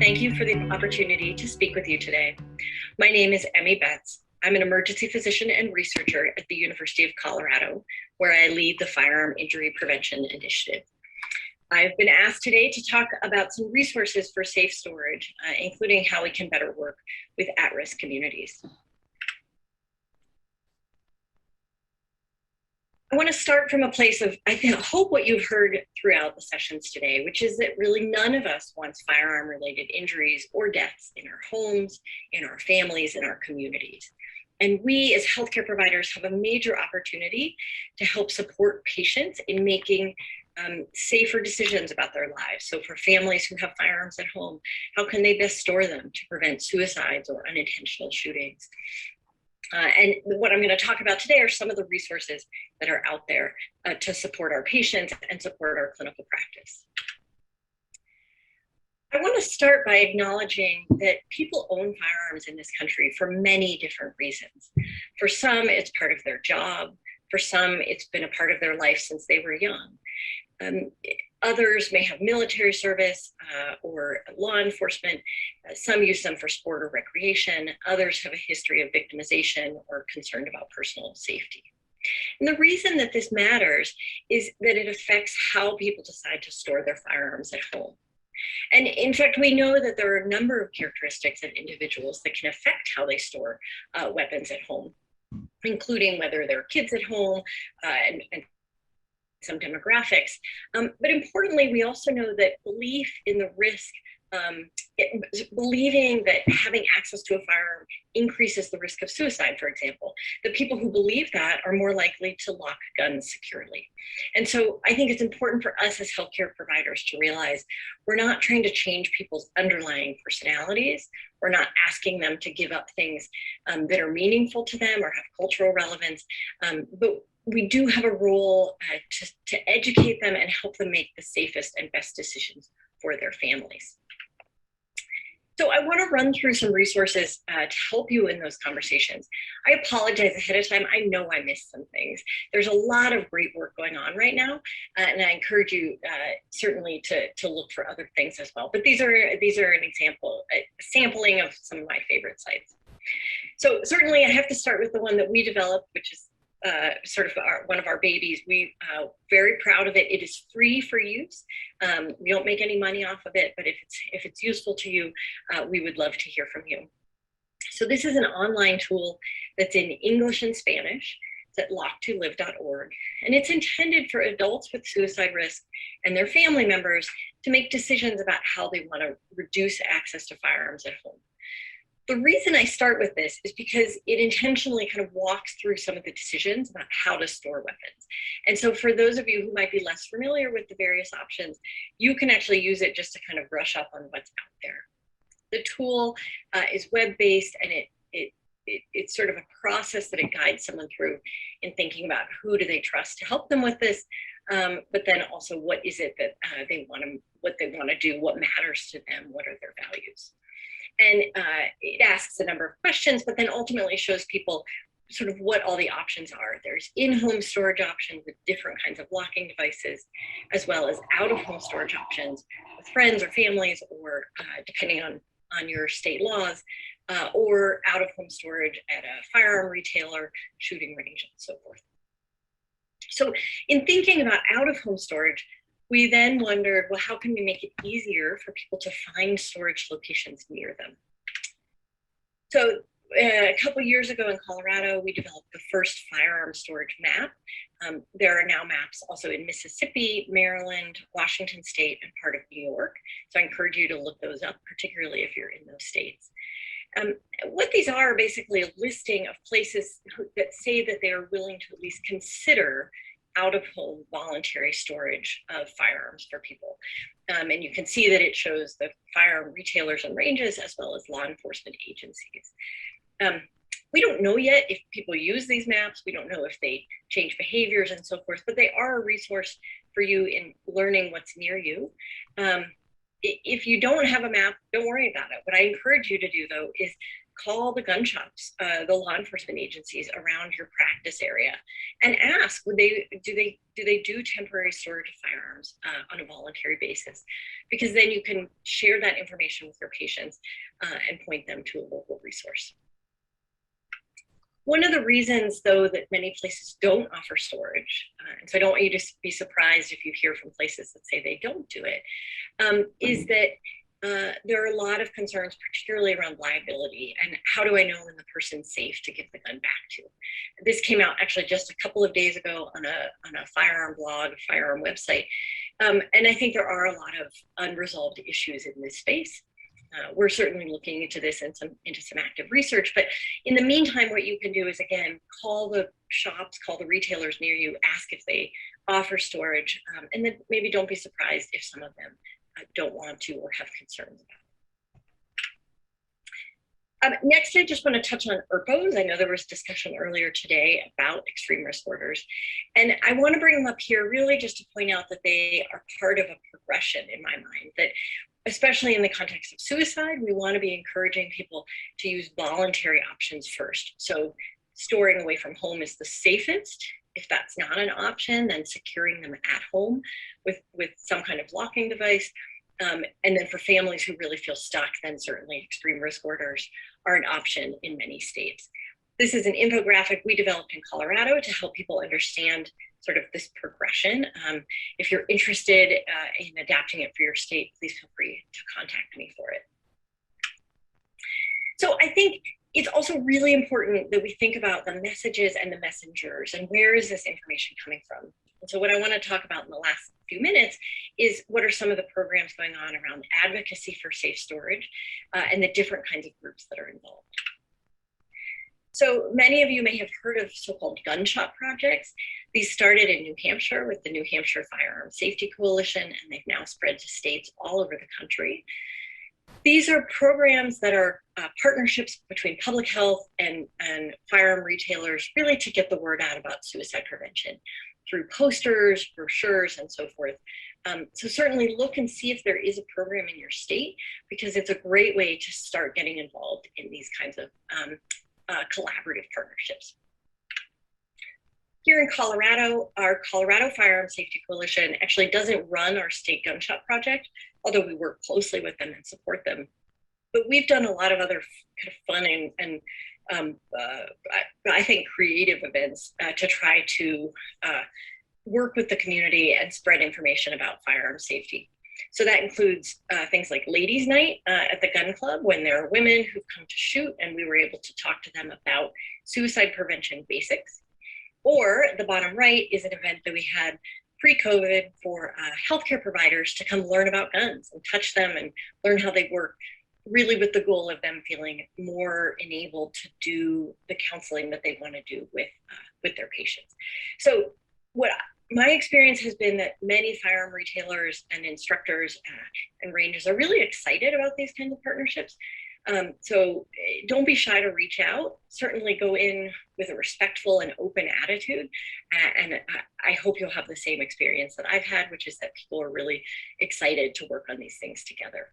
thank you for the opportunity to speak with you today. My name is Emmy Betz. I'm an emergency physician and researcher at the University of Colorado, where I lead the Firearm Injury Prevention Initiative. I've been asked today to talk about some resources for safe storage, including how we can better work with at-risk communities. I want to start from a place of, I hope what you've heard throughout the sessions today, which is that really none of us wants firearm-related injuries or deaths in our homes, in our families, in our communities. And we as healthcare providers have a major opportunity to help support patients in making safer decisions about their lives. So for families who have firearms at home, how can they best store them to prevent suicides or unintentional shootings? And what I'm going to talk about today are some of the resources that are out there to support our patients and support our clinical practice. I want to start by acknowledging that people own firearms in this country for many different reasons. For some, it's part of their job. For some, it's been a part of their life since they were young. Others may have military service or law enforcement. Some use them for sport or recreation. Others have a history of victimization or concerned about personal safety. And the reason that this matters is that it affects how people decide to store their firearms at home. And in fact, we know that there are a number of characteristics of individuals that can affect how they store weapons at home, including whether there are kids at home and some demographics. But importantly, we also know that belief in the risk, believing that having access to a firearm increases the risk of suicide, for example, the people who believe that are more likely to lock guns securely. And so I think it's important for us as healthcare providers to realize we're not trying to change people's underlying personalities. We're not asking them to give up things that are meaningful to them or have cultural relevance, but we do have a role to educate them and help them make the safest and best decisions for their families. So I want to run through some resources to help you in those conversations. I apologize ahead of time. I know I missed some things. There's a lot of great work going on right now, and I encourage you certainly to look for other things as well. But these are an example, a sampling of some of my favorite sites. So certainly I have to start with the one that we developed, which is sort of one of our babies. We very proud of it. It is free for use. We don't make any money off of it, but if it's useful to you, we would love to hear from you. So this is an online tool that's in English and Spanish. It's at lock2live.org, and it's intended for adults with suicide risk and their family members to make decisions about how they want to reduce access to firearms at home. The reason I start with this is because it intentionally kind of walks through some of the decisions about how to store weapons. And so for those of you who might be less familiar with the various options, you can actually use it just to kind of brush up on what's out there. The tool is web-based, and it's sort of a process that it guides someone through in thinking about who do they trust to help them with this, but then also what is it that they want to do, what matters to them, what are their values. And it asks a number of questions, but then ultimately shows people sort of what all the options are. There's in-home storage options with different kinds of locking devices, as well as out-of-home storage options with friends or families, or depending on your state laws, or out-of-home storage at a firearm retailer, shooting range, and so forth. So in thinking about out-of-home storage, we then wondered, well, how can we make it easier for people to find storage locations near them? So a couple years ago in Colorado, we developed the first firearm storage map. There are now maps also in Mississippi, Maryland, Washington State, and part of New York. So I encourage you to look those up, particularly if you're in those states. What these are basically a listing of places that say that they are willing to at least consider out-of-home voluntary storage of firearms for people. And you can see that it shows the firearm retailers and ranges, as well as law enforcement agencies. We don't know yet if people use these maps. We don't know if they change behaviors and so forth, but they are a resource for you in learning what's near you. If you don't have a map, don't worry about it. What I encourage you to do, though, is call the gun shops, the law enforcement agencies around your practice area, and ask, do they do temporary storage of firearms on a voluntary basis? Because then you can share that information with your patients and point them to a local resource. One of the reasons, though, that many places don't offer storage, and so I don't want you to be surprised if you hear from places that say they don't do it, is that there are a lot of concerns, particularly around liability and how do I know when the person's safe to give the gun back to. This came out actually just a couple of days ago on a firearm blog, firearm website, and I think there are a lot of unresolved issues in this space. We're certainly looking into this and into some active research, but in the meantime, what you can do is, again, call the shops, call the retailers near you, ask if they offer storage, and then maybe don't be surprised if some of them don't want to or have concerns about it. Next, I just want to touch on ERPOs. I know there was discussion earlier today about extreme risk orders, and I want to bring them up here really just to point out that they are part of a progression in my mind, that especially in the context of suicide, we want to be encouraging people to use voluntary options first. So storing away from home is the safest. If that's not an option, then securing them at home with some kind of locking device. And then for families who really feel stuck, then certainly extreme risk orders are an option in many states. This is an infographic we developed in Colorado to help people understand sort of this progression. If you're interested in adapting it for your state, please feel free to contact me for it. So I think it's also really important that we think about the messages and the messengers and where is this information coming from. And so what I want to talk about in the last few minutes is what are some of the programs going on around advocacy for safe storage and the different kinds of groups that are involved. So many of you may have heard of so-called gun shop projects. These started in New Hampshire with the New Hampshire Firearm Safety Coalition, and they've now spread to states all over the country. These are programs that are partnerships between public health and firearm retailers, really to get the word out about suicide prevention through posters, brochures, and so forth. So certainly look and see if there is a program in your state, because it's a great way to start getting involved in these kinds of collaborative partnerships. Here in Colorado, our Colorado Firearm Safety Coalition actually doesn't run our state gun shop project, although we work closely with them and support them. But we've done a lot of other kind of fun and I think creative events to try to work with the community and spread information about firearm safety. So that includes things like Ladies' Night at the gun club, when there are women who've come to shoot and we were able to talk to them about suicide prevention basics. Or the bottom right is an event that we had pre-COVID for healthcare providers to come learn about guns and touch them and learn how they work, really with the goal of them feeling more enabled to do the counseling that they want to do with their patients. So my experience has been that many firearm retailers and instructors and rangers are really excited about these kinds of partnerships. So don't be shy to reach out. Certainly go in with a respectful and open attitude. And I hope you'll have the same experience that I've had, which is that people are really excited to work on these things together.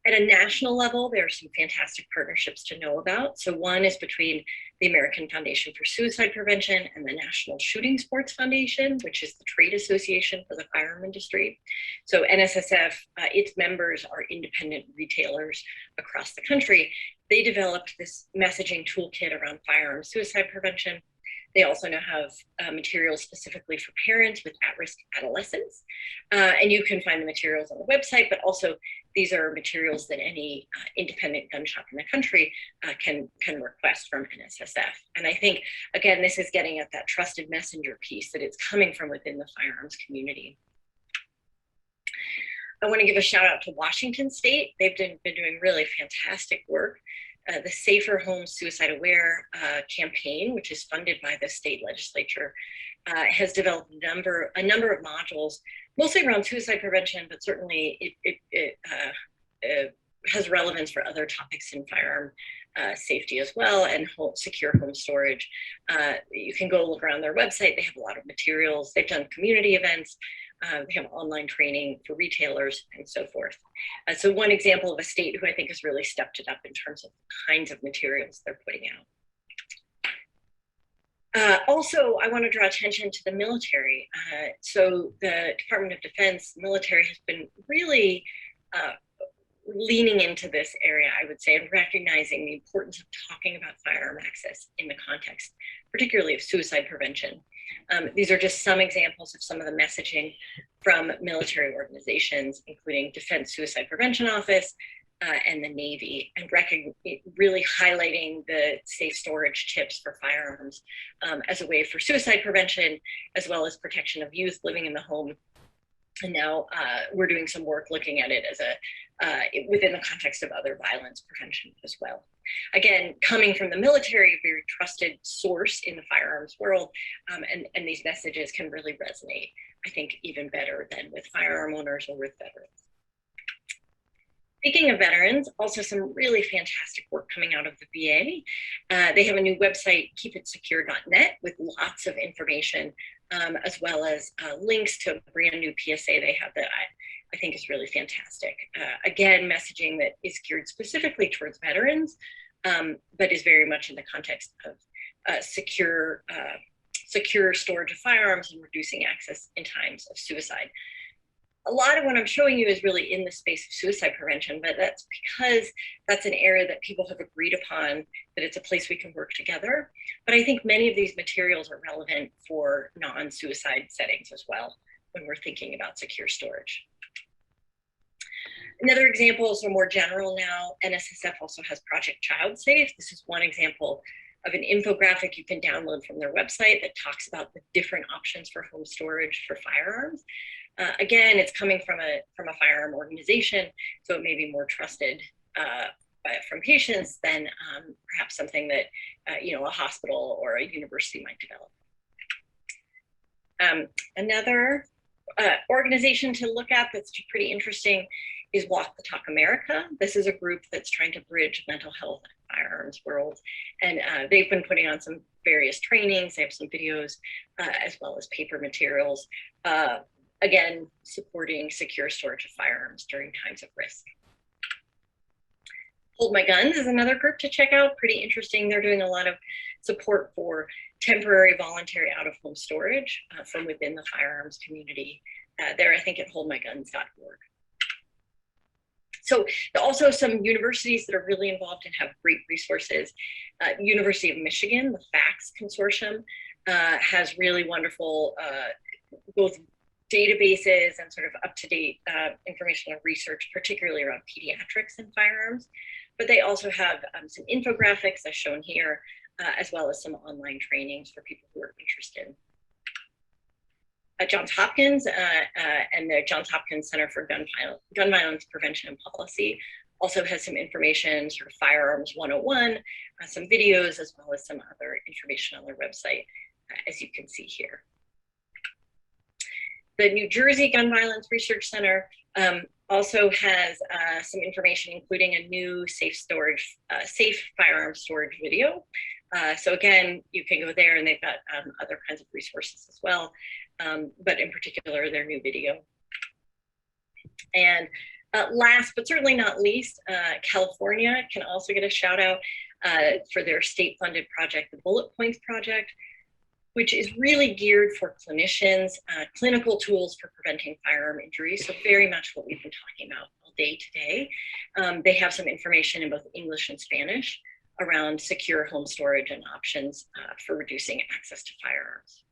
At a national level, there are some fantastic partnerships to know about. So one is between the American Foundation for Suicide Prevention and the National Shooting Sports Foundation, which is the trade association for the firearm industry. So NSSF, its members are independent retailers across the country. They developed this messaging toolkit around firearm suicide prevention. They also now have materials specifically for parents with at-risk adolescents. And you can find the materials on the website, but also these are materials that any independent gun shop in the country can request from NSSF. And I think, again, this is getting at that trusted messenger piece, that it's coming from within the firearms community. I want to give a shout out to Washington State. They've been doing really fantastic work. The Safer Home Suicide Aware campaign, which is funded by the state legislature, has developed a number of modules, mostly around suicide prevention, but certainly it has relevance for other topics in firearm safety as well, and secure home storage. You can go look around their website. They have a lot of materials. They've done community events. They have online training for retailers and so forth. So one example of a state who I think has really stepped it up in terms of the kinds of materials they're putting out. Also, I want to draw attention to the military. So the Department of Defense military has been really leaning into this area, I would say, and recognizing the importance of talking about firearm access in the context, particularly of suicide prevention. These are just some examples of some of the messaging from military organizations, including Defense Suicide Prevention Office and the Navy, and really highlighting the safe storage tips for firearms as a way for suicide prevention, as well as protection of youth living in the home. And now we're doing some work looking at it as within the context of other violence prevention as well. Again, coming from the military, a very trusted source in the firearms world, and these messages can really resonate, I think, even better than with firearm owners or with veterans. Speaking of veterans, also some really fantastic work coming out of the VA. They have a new website, keepitsecure.net, with lots of information, as well as links to a brand new PSA they have that I think is really fantastic. Again, messaging that is geared specifically towards veterans, but is very much in the context of secure storage of firearms and reducing access in times of suicide. A lot of what I'm showing you is really in the space of suicide prevention, but that's because that's an area that people have agreed upon, that it's a place we can work together. But I think many of these materials are relevant for non-suicide settings as well when we're thinking about secure storage. Another example, so more general now, NSSF also has Project Child Safe. This is one example of an infographic you can download from their website that talks about the different options for home storage for firearms. Again, it's coming from a firearm organization, so it may be more trusted from patients than perhaps something that a hospital or a university might develop. Another organization to look at that's pretty interesting is Walk the Talk America. This is a group that's trying to bridge mental health and firearms world, and they've been putting on some various trainings. They have some videos as well as paper materials. Again, supporting secure storage of firearms during times of risk. Hold My Guns is another group to check out, pretty interesting. They're doing a lot of support for temporary voluntary out-of-home storage from within the firearms community. There, I think, at holdmyguns.org. So also some universities that are really involved and have great resources. University of Michigan, the FACTS Consortium, has really wonderful both databases and sort of up-to-date information and research, particularly around pediatrics and firearms. But they also have some infographics as shown here, as well as some online trainings for people who are interested. Johns Hopkins and the Johns Hopkins Center for Gun Violence Prevention and Policy also has some information, sort of Firearms 101, some videos, as well as some other information on their website, as you can see here. The New Jersey Gun Violence Research Center also has some information, including a new safe firearm storage video. So again, you can go there, and they've got other kinds of resources as well, but in particular, their new video. And last, but certainly not least, California can also get a shout out for their state-funded project, the Bullet Points Project, which is really geared for clinicians, clinical tools for preventing firearm injuries. So very much what we've been talking about all day today. They have some information in both English and Spanish around secure home storage and options for reducing access to firearms.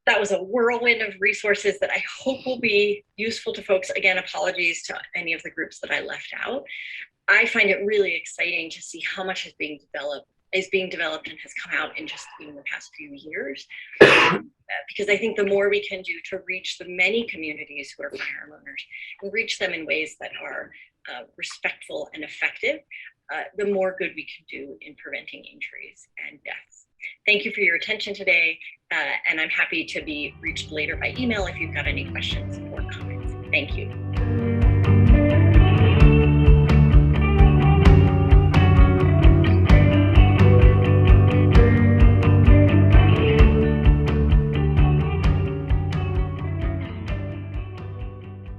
That was a whirlwind of resources that I hope will be useful to folks. Again, apologies to any of the groups that I left out. I find it really exciting to see how much is being developed and has come out in just even the past few years. Because I think the more we can do to reach the many communities who are firearm owners and reach them in ways that are respectful and effective, the more good we can do in preventing injuries and deaths. Thank you for your attention today, and I'm happy to be reached later by email if you've got any questions or comments. Thank you.